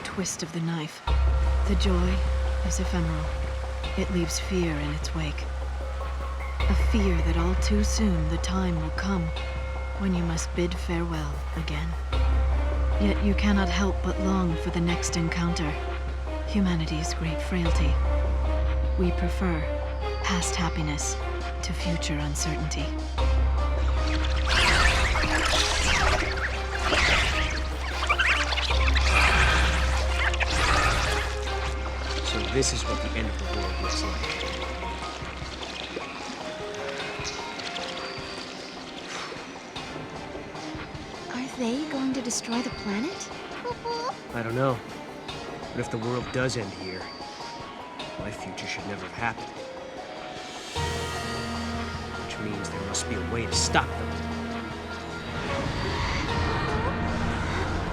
twist of the knife. The joy is ephemeral. It leaves fear in its wake. A fear that all too soon the time will come when you must bid farewell again. Yet you cannot help but long for the next encounter. Humanity's great frailty. We prefer past happiness to future uncertainty. So this is what the end of the world looks like. Are they going to destroy the planet? I don't know. But if the world does end here, my future should never have happened. Which means there must be a way to stop them.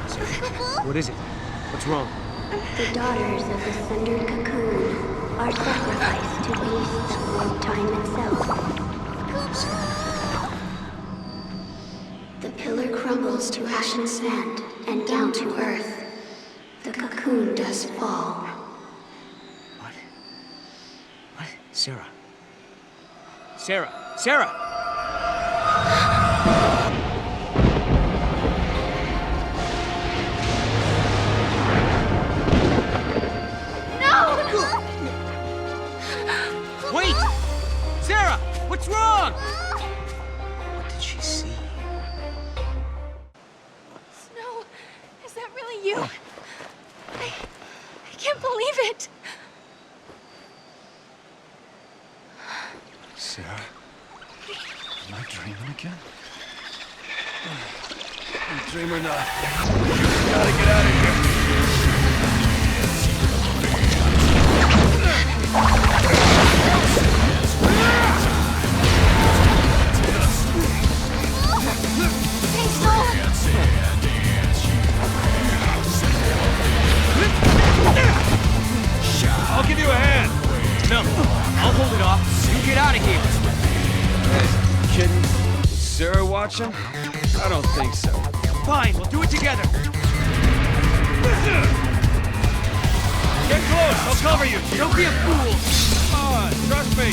So, what is it? What's wrong? The daughters of the sundered cocoon are sacrificed to beasts that warp time itself. The pillar crumbles to ashen sand and down to earth. The cocoon does fall. What? What? Sarah. Sarah! Sarah! Wait! Sarah! What's wrong? What did she see? Snow, is that really you? I can't believe it. Sarah? Am I dreaming again? Dream or not, gotta get out of here. Hey, Snow! I'll give you a hand. No, I'll hold it off. You get out of here. Hey, kidding? Is Sarah watching? I don't think so. Fine, we'll do it together. Get close, I'll cover you. Don't be a fool. Come on, trust me.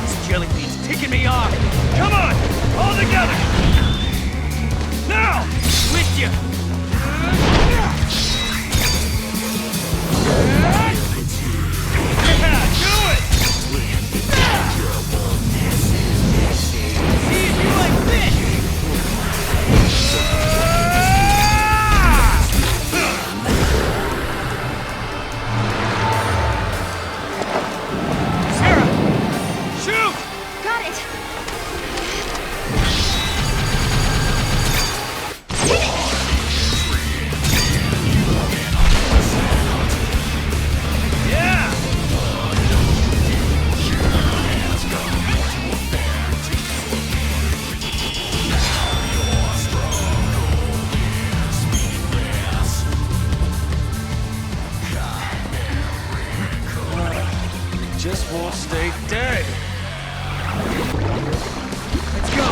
This jelly bean's ticking me off. Come on, all together. Now! With you. Yeah, do it! See if you like this. Sarah! Shoot! Got it! Yeah! Just won't stay dead. Let's go.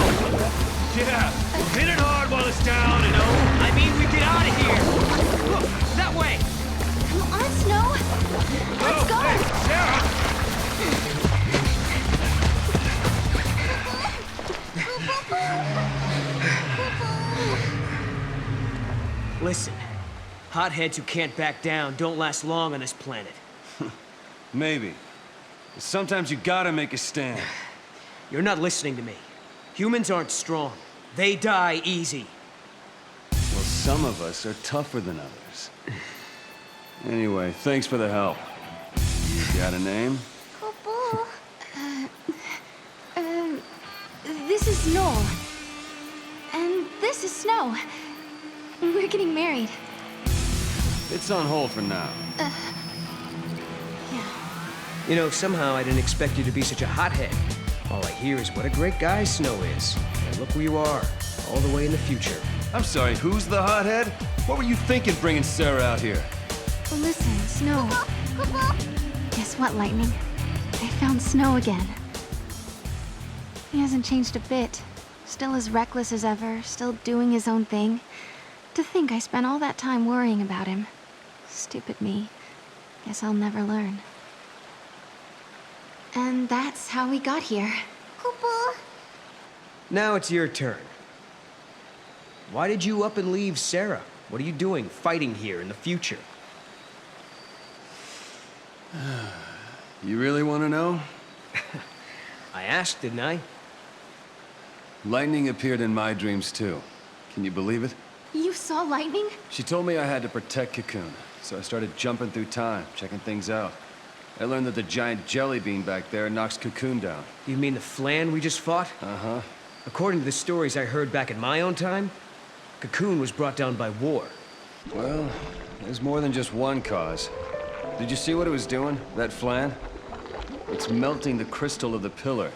Yeah, hit it hard while it's down, and I mean, we get out of here. Look, that way. Come on, Snow! Let's go! Hey, Sarah! Listen, hotheads who can't back down don't last long on this planet. Maybe. But sometimes you gotta make a stand. You're not listening to me. Humans aren't strong. They die easy. Well, some of us are tougher than others. Anyway, thanks for the help. You got a name? This is Noel. And this is Snow. We're getting married. It's on hold for now. Yeah. You know, somehow I didn't expect you to be such a hothead. All I hear is what a great guy Snow is. And look where you are, all the way in the future. I'm sorry, who's the hothead? What were you thinking bringing Sarah out here? Listen, Snow. Guess what, Lightning? I found Snow again. He hasn't changed a bit. Still as reckless as ever, still doing his own thing. To think I spent all that time worrying about him. Stupid me. Guess I'll never learn. And that's how we got here. Papa. Now it's your turn. Why did you up and leave Sarah? What are you doing fighting here in the future? You really want to know? I asked, didn't I? Lightning appeared in my dreams too. Can you believe it? You saw lightning? She told me I had to protect Cocoon, so I started jumping through time, checking things out. I learned that the giant jelly bean back there knocks Cocoon down. You mean the Flan we just fought? Uh-huh. According to the stories I heard back in my own time, Cocoon was brought down by war. Well, there's more than just one cause. Did you see what it was doing, that Flan? It's melting the crystal of the pillar,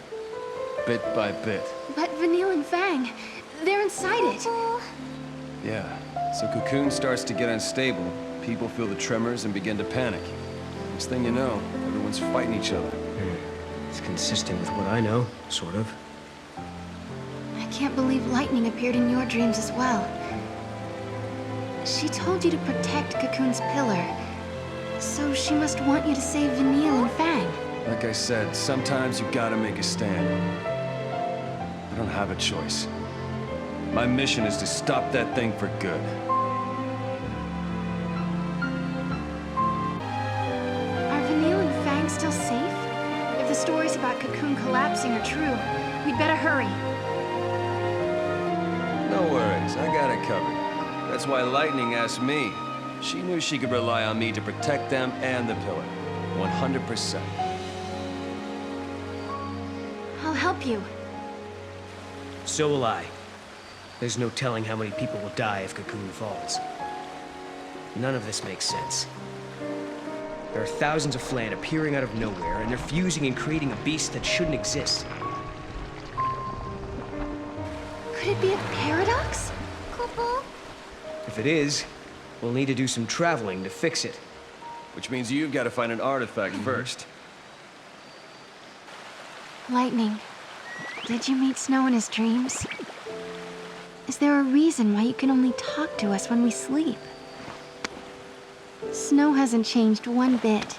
bit by bit. But Vanille and Fang, they're inside it. Yeah, so Cocoon starts to get unstable, people feel the tremors and begin to panic. Next thing you know, everyone's fighting each other. It's consistent with what I know, sort of. I can't believe lightning appeared in your dreams as well. She told you to protect Cocoon's pillar, so she must want you to save Vanille and Fang. Like I said, sometimes you gotta make a stand. I don't have a choice. My mission is to stop that thing for good. Are Vanille and Fang still safe? If the stories about Cocoon collapsing are true, we'd better hurry. No worries, I got it covered. That's why Lightning asked me. She knew she could rely on me to protect them and the pillar. 100%. I'll help you. So will I. There's no telling how many people will die if Cocoon falls. None of this makes sense. There are thousands of Flan appearing out of nowhere, and they're fusing and creating a beast that shouldn't exist. Could it be a paradox? Papa. If it is, we'll need to do some traveling to fix it. Which means you've got to find an artifact first. Lightning, did you meet Snow in his dreams? Is there a reason why you can only talk to us when we sleep? Snow hasn't changed one bit,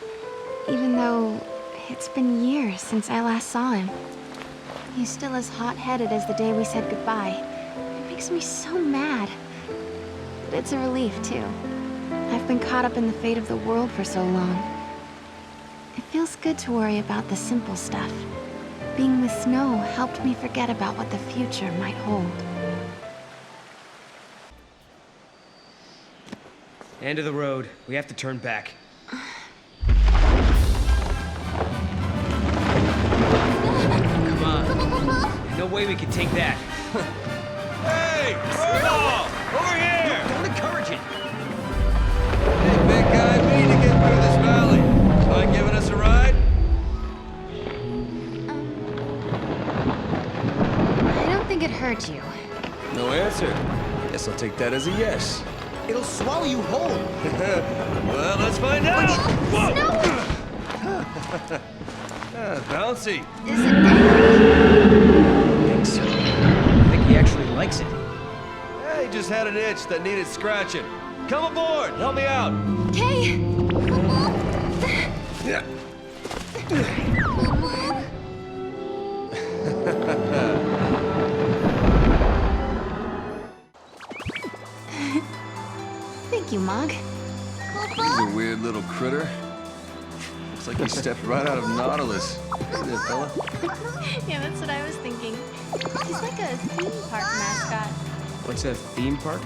even though it's been years since I last saw him. He's still as hot-headed as the day we said goodbye. It makes me so mad. But it's a relief, too. I've been caught up in the fate of the world for so long. It feels good to worry about the simple stuff. Being with Snow helped me forget about what the future might hold. End of the road. We have to turn back. Come on. No way we can take that. Hey! Snowball! Over here! Don't encourage it. Hey, big guy, we need to get through this valley. Mind giving us a ride? I don't think it hurt you. No answer. Guess I'll take that as a yes. It'll swallow you whole. Well, let's find out. Whoa! Bouncy. Is it angry? I think so. I think he actually likes it. Hey, just had an itch that needed scratching. Come aboard. Help me out. Okay. Yeah. Thank you, Mog. He's a weird little critter. Looks like he stepped right out of Nautilus. See that fella? Yeah, that's what I was thinking. He's like a theme park mascot. What's a theme park?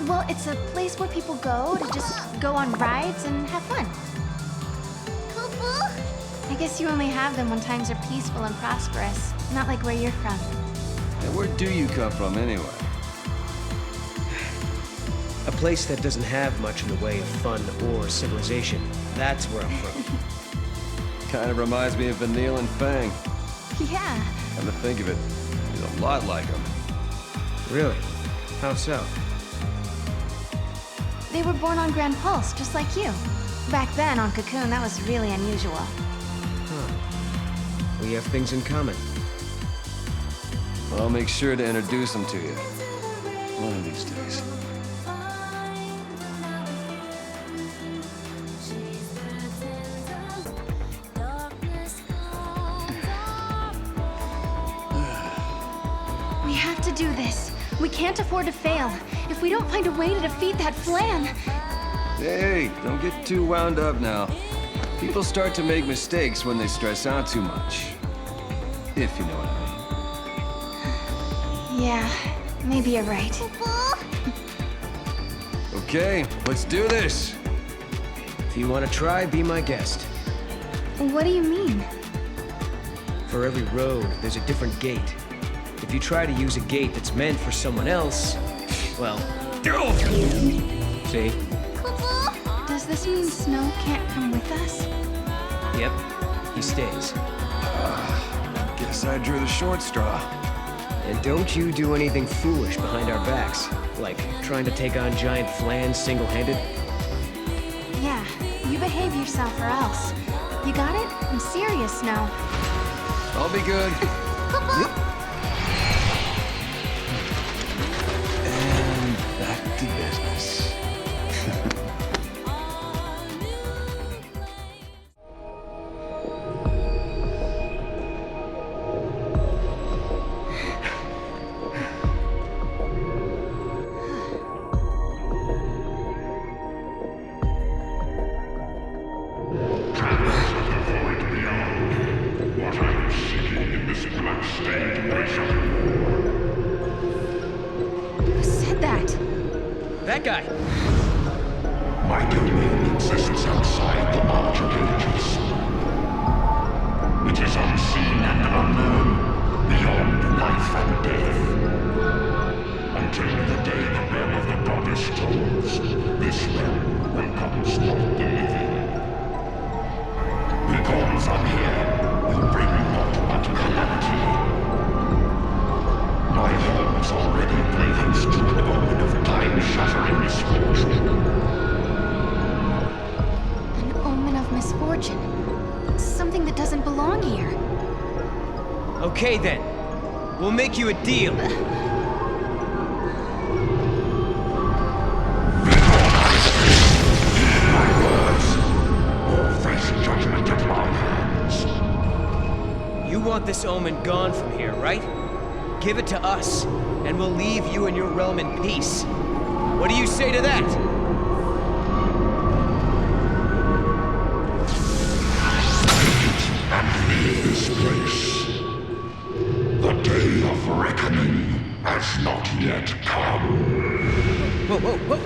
Well, it's a place where people go to just go on rides and have fun. I guess you only have them when times are peaceful and prosperous, not like where you're from. And where do you come from, anyway? A place that doesn't have much in the way of fun or civilization. That's where I'm from. Kind of reminds me of Vanille and Fang. Yeah. Come to think of it, he's a lot like him. Really? How so? They were born on Grand Pulse, just like you. Back then, on Cocoon, that was really unusual. We have things in common. I'll make sure to introduce them to you. One of these days. We have to do this. We can't afford to fail. If we don't find a way to defeat that Flan... Hey, don't get too wound up now. People start to make mistakes when they stress out too much. If you know what I mean. Yeah, maybe you're right. Okay, let's do this. If you want to try, be my guest. What do you mean? For every road, there's a different gate. If you try to use a gate that's meant for someone else, well... See? Does this mean Snow can't come with us? Yep, he stays. Guess I drew the short straw. And don't you do anything foolish behind our backs, like trying to take on giant Flans single-handed. Yeah, you behave yourself or else. You got it? I'm serious, Snow. I'll be good. And back to business. Who said that? That guy! My domain exists outside the larger cages. It is unseen and unknown, beyond life and death. Until the day the bell of the goddess tolls, this realm welcomes not the living. Begone from here, you bring naught but calamity. My horns already blaze to an omen of time-shattering misfortune. An omen of misfortune. Something that doesn't belong here. Okay then. We'll make you a deal. My words, or face judgment at my hands. You want this omen gone from here, right? Give it to us, and we'll leave you and your realm in peace. What do you say to that? And leave this place. The day of reckoning has not yet come. Whoa, whoa, whoa!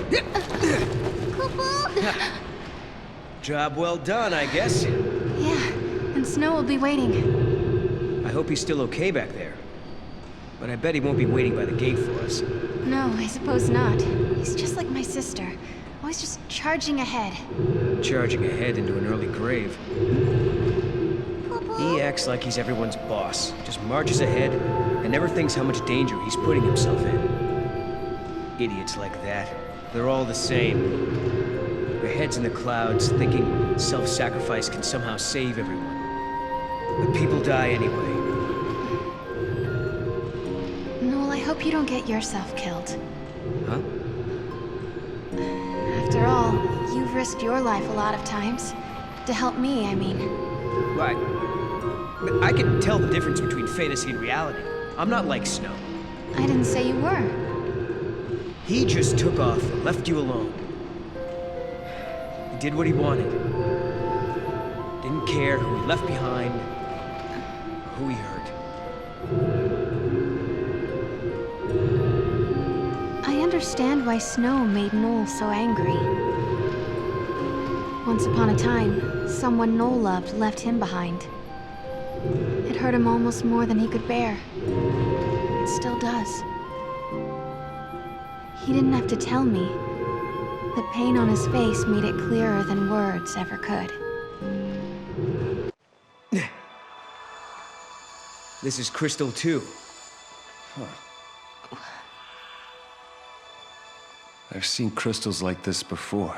Job well done, I guess. Yeah, and Snow will be waiting. I hope he's still okay back there. But I bet he won't be waiting by the gate for us. No, I suppose not. He's just like my sister. Always just charging ahead. Charging ahead into an early grave. He acts like he's everyone's boss. Just marches ahead and never thinks how much danger he's putting himself in. Idiots like that. They're all the same. Their heads in the clouds, thinking self-sacrifice can somehow save everyone. But people die anyway. Noel, I hope you don't get yourself killed. Huh? After all, you've risked your life a lot of times. To help me, I mean. Right. But I can tell the difference between fantasy and reality. I'm not like Snow. I didn't say you were. He just took off and left you alone. He did what he wanted. Didn't care who he left behind, or who he hurt. I understand why Snow made Noel so angry. Once upon a time, someone Noel loved left him behind. It hurt him almost more than he could bear. It still does. He didn't have to tell me. The pain on his face made it clearer than words ever could. This is XIII-2. I've seen crystals like this before.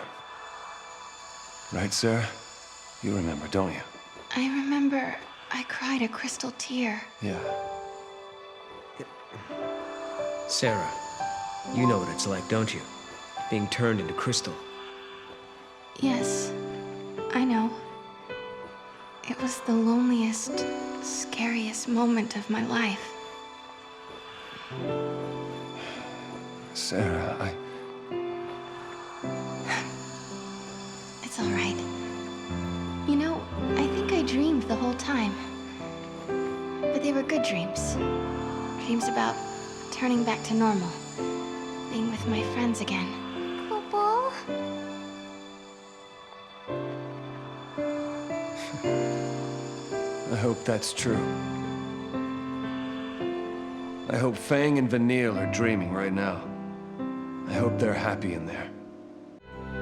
Right, Sarah? You remember, don't you? I remember I cried a crystal tear. Yeah. Sarah, you know what it's like, don't you? Being turned into crystal. Yes, I know. It was the loneliest, scariest moment of my life. Sarah, It's all right. You know, I think I dreamed the whole time. But they were good dreams. Dreams about turning back to normal. Being with my friends again. Papa? I hope that's true. I hope Fang and Vanille are dreaming right now. I hope they're happy in there.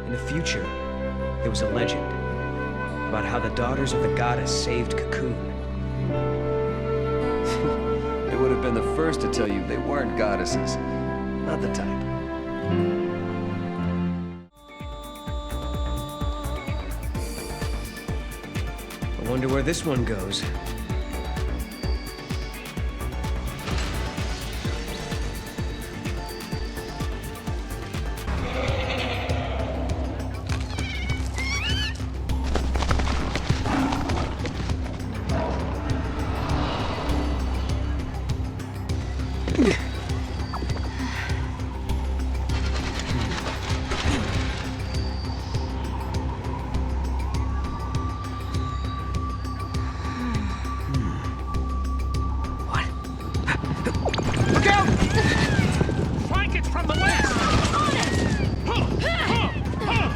In the future, there was a legend about how the daughters of the goddess saved Cocoon. They would have been the first to tell you they weren't goddesses. Not the type. I wonder where this one goes.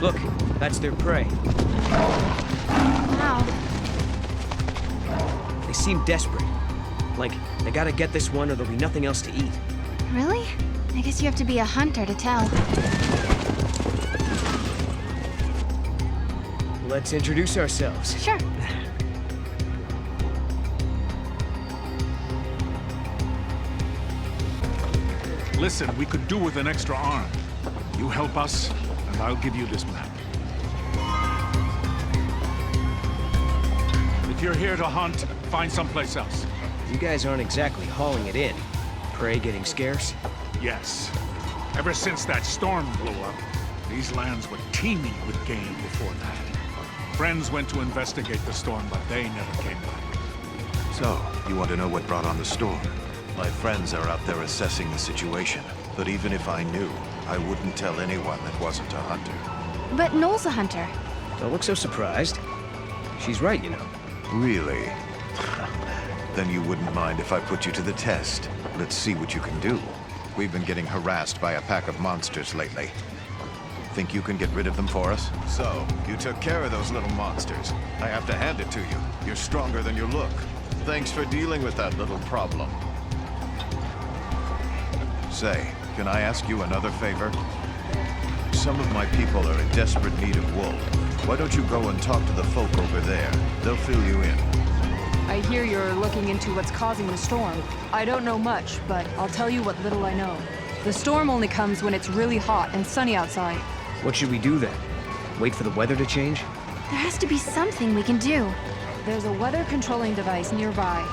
Look, that's their prey. Wow. They seem desperate. Like, they gotta get this one or there'll be nothing else to eat. Really? I guess you have to be a hunter to tell. Let's introduce ourselves. Sure. Listen, we could do with an extra arm. You help us, and I'll give you this map. If you're here to hunt, find someplace else. You guys aren't exactly hauling it in. Prey getting scarce? Yes. Ever since that storm blew up, these lands were teeming with game before that. Friends went to investigate the storm, but they never came back. So, you want to know what brought on the storm? My friends are out there assessing the situation, but even if I knew, I wouldn't tell anyone that wasn't a hunter. But Noel's a hunter. Don't look so surprised. She's right, you know. Really? Then you wouldn't mind if I put you to the test. Let's see what you can do. We've been getting harassed by a pack of monsters lately. Think you can get rid of them for us? So, you took care of those little monsters. I have to hand it to you. You're stronger than you look. Thanks for dealing with that little problem. Say, can I ask you another favor? Some of my people are in desperate need of wool. Why don't you go and talk to the folk over there? They'll fill you in. I hear you're looking into what's causing the storm. I don't know much, but I'll tell you what little I know. The storm only comes when it's really hot and sunny outside. What should we do then? Wait for the weather to change? There has to be something we can do. There's a weather controlling device nearby.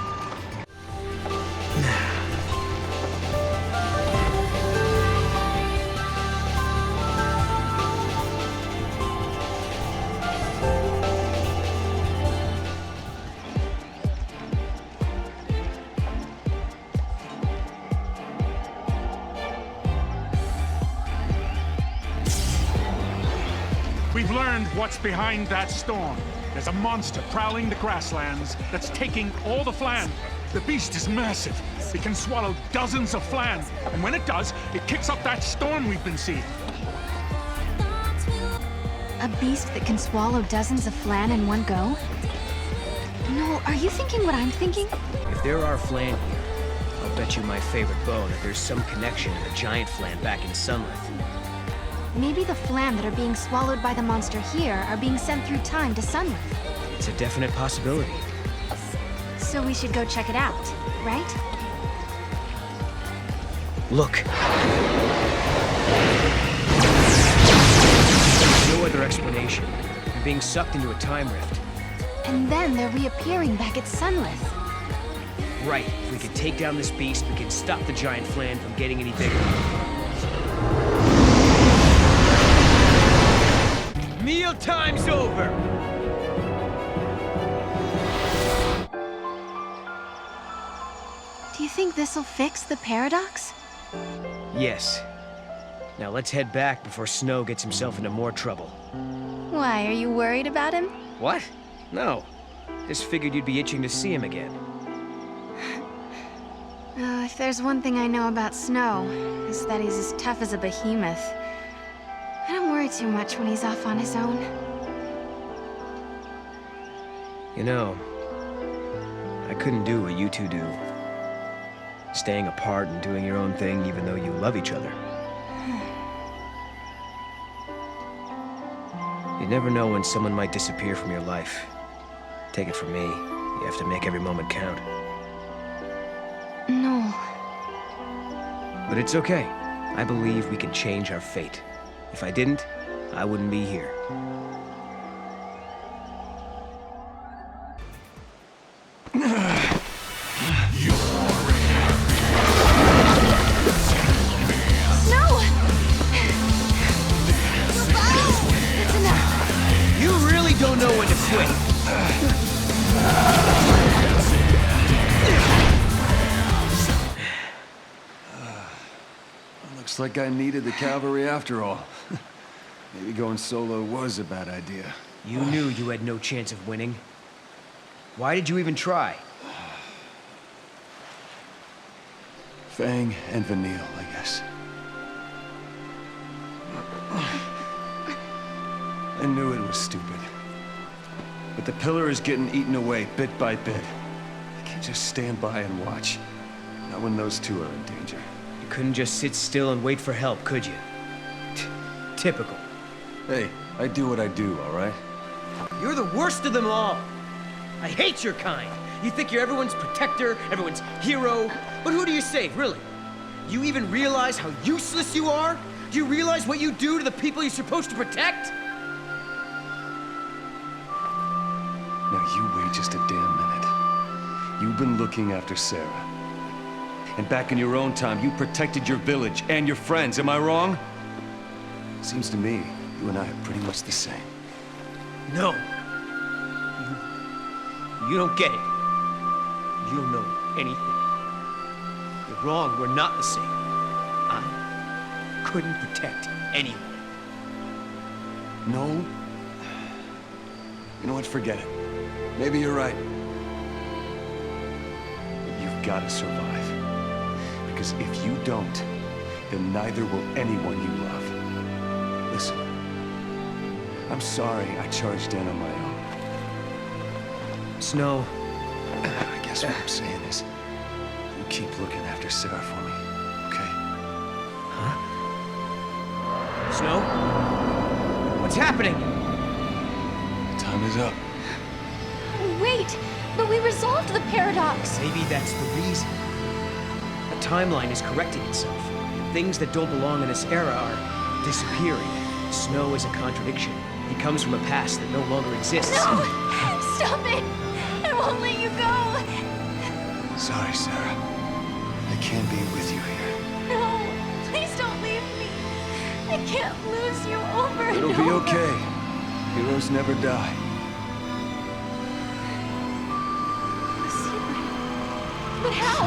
We've learned what's behind that storm. There's a monster prowling the grasslands that's taking all the flan. The beast is massive. It can swallow dozens of flan. And when it does, it kicks up that storm we've been seeing. A beast that can swallow dozens of flan in one go? Noel, are you thinking what I'm thinking? If there are flan here, I'll bet you my favorite bone that there's some connection to the giant flan back in Sunlith. Maybe the flan that are being swallowed by the monster here are being sent through time to Sunlith. It's a definite possibility. So we should go check it out, right? Look! No other explanation. They're being sucked into a time rift. And then they're reappearing back at Sunlith. right. If we can take down this beast, we can stop the giant flan from getting any bigger. Meal time's over! Do you think this'll fix the paradox? Yes. Now let's head back before Snow gets himself into more trouble. Why, are you worried about him? What? No. Just figured you'd be itching to see him again. If there's one thing I know about Snow, it's that he's as tough as a behemoth. I don't worry too much when he's off on his own. You know, I couldn't do what you two do. Staying apart and doing your own thing even though you love each other. You never know when someone might disappear from your life. Take it from me, you have to make every moment count. No. But it's okay. I believe we can change our fate. If I didn't, I wouldn't be here. Don't know when to quit. Looks like I needed the cavalry after all. Maybe going solo was a bad idea. You knew you had no chance of winning. Why did you even try? Fang and Vanille, I guess. I knew it was stupid. But the pillar is getting eaten away bit by bit. I can't just stand by and watch. Not when those two are in danger. You couldn't just sit still and wait for help, could you? Typical. Hey, I do what I do, all right? You're the worst of them all. I hate your kind. You think you're everyone's protector, everyone's hero. But who do you save, really? You even realize how useless you are? Do you realize what you do to the people you're supposed to protect? Now you wait just a damn minute. You've been looking after Sarah. And back in your own time, you protected your village and your friends, am I wrong? Seems to me, you and I are pretty much the same. No. You don't get it. You don't know anything. You're wrong, we're not the same. I couldn't protect anyone. No? You know what, forget it. Maybe you're right. But you've got to survive. Because if you don't, then neither will anyone you love. Listen, I'm sorry I charged in on my own. Snow. I guess what I'm saying is, you keep looking after Sarah for me, okay? Huh? Snow? What's happening? Time is up. Wait, but we resolved the paradox. Maybe that's the reason. The timeline is correcting itself. Things that don't belong in this era are disappearing. Snow is a contradiction. He comes from a past that no longer exists. No! Stop it! I won't let you go! Sorry, Sarah. I can't be with you here. No! Please don't leave me! I can't lose you over and It'll over. be okay. Heroes never die. A secret. But how?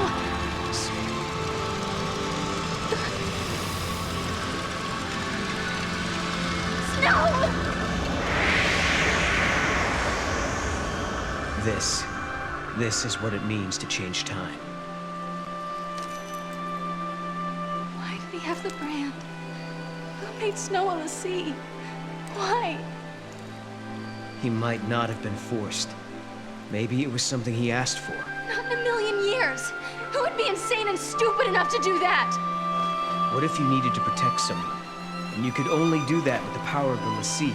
Snow! This is what it means to change time. Why did he have the brand? Who made Snow on the sea? Why? He might not have been forced. Maybe it was something he asked for. Not in a million years! Who would be insane and stupid enough to do that? What if you needed to protect someone, and you could only do that with the power of the Lassie?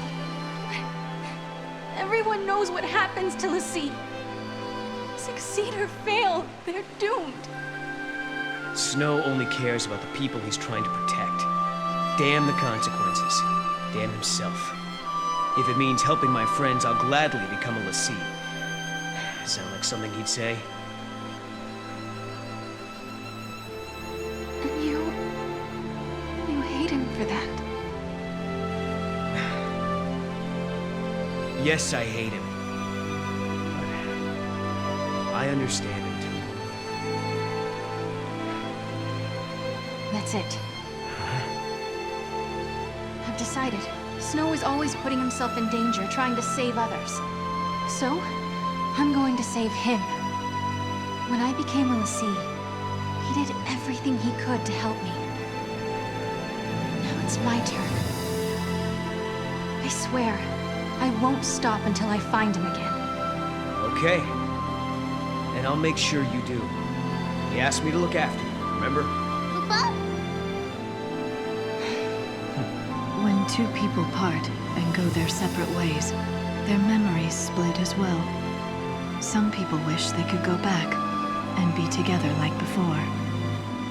Everyone knows what happens to Lassie. Succeed or fail, they're doomed. Snow only cares about the people he's trying to protect. Damn the consequences. Damn himself. If it means helping my friends, I'll gladly become a Lassie. Sound like something he'd say? Yes, I hate him. But I understand him too. That's it. I've decided. Snow is always putting himself in danger, trying to save others. So, I'm going to save him. When I became on the sea, he did everything he could to help me. Now it's my turn. I swear, I won't stop until I find him again. Okay. And I'll make sure you do. He asked me to look after you, remember? Koopa? When two people part and go their separate ways, their memories split as well. Some people wish they could go back and be together like before.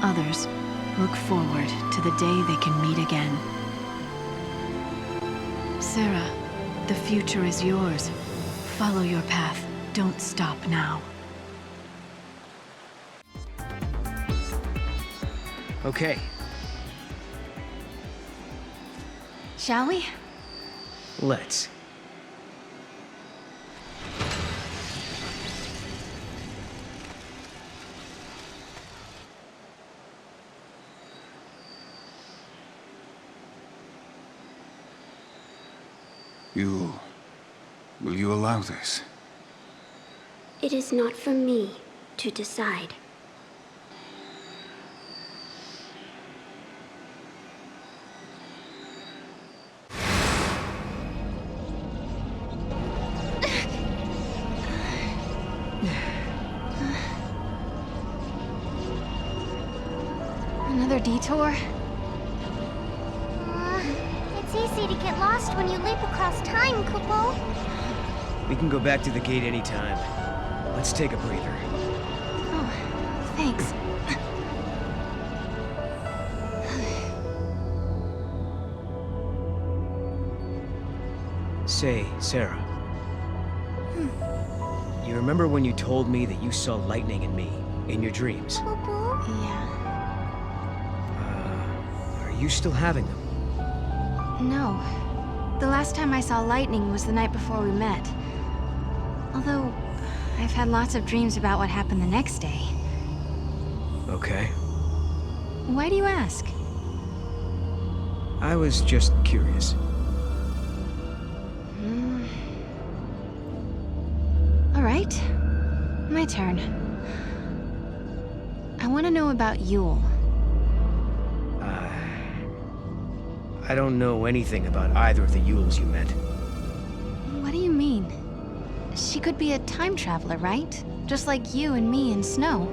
Others look forward to the day they can meet again. Sarah, the future is yours. Follow your path. Don't stop now. Okay. Shall we? Let's. Will you allow this? It is not for me to decide. Another detour? It's easy to get lost when you leap across time, Kupo. We can go back to the gate anytime. Let's take a breather. Oh, thanks. Say, Sarah. You remember when you told me that you saw lightning in me, in your dreams? Kupo? Yeah. Are you still having them? No. The last time I saw lightning was the night before we met. Although, I've had lots of dreams about what happened the next day. Okay. Why do you ask? I was just curious. All right. My turn. I want to know about Yule. I don't know anything about either of the Yules you met. What do you mean? She could be a time traveler, right? Just like you and me and Snow.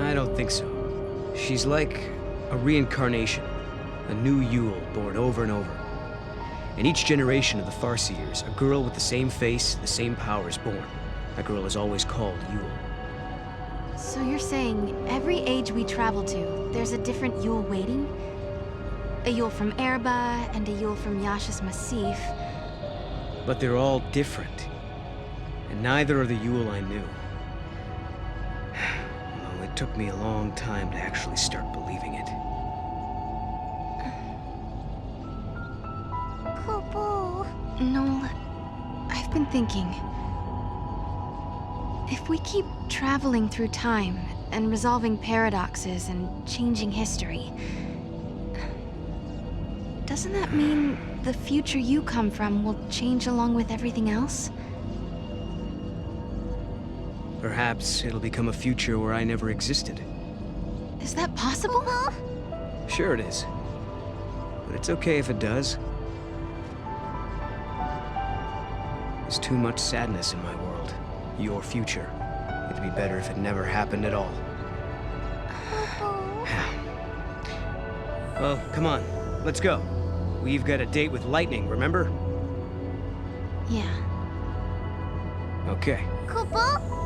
I don't think so. She's like a reincarnation. A new Yule born over and over. In each generation of the Farseers, a girl with the same face, the same power is born. That girl is always called Yule. So you're saying every age we travel to, there's a different Yule waiting? A Yule from Erba and a Yule from Yasha's Massif. But they're all different. And neither are the Yule I knew. Although it took me a long time to actually start believing it. Kupo. Noel, I've been thinking. If we keep traveling through time and resolving paradoxes and changing history, doesn't that mean the future you come from will change along with everything else? Perhaps it'll become a future where I never existed. Is that possible? Sure it is. But it's okay if it does. There's too much sadness in my world. Your future. It'd be better if it never happened at all. Well, come on. Let's go. We've got a date with lightning, remember? Yeah. Okay. Kupo?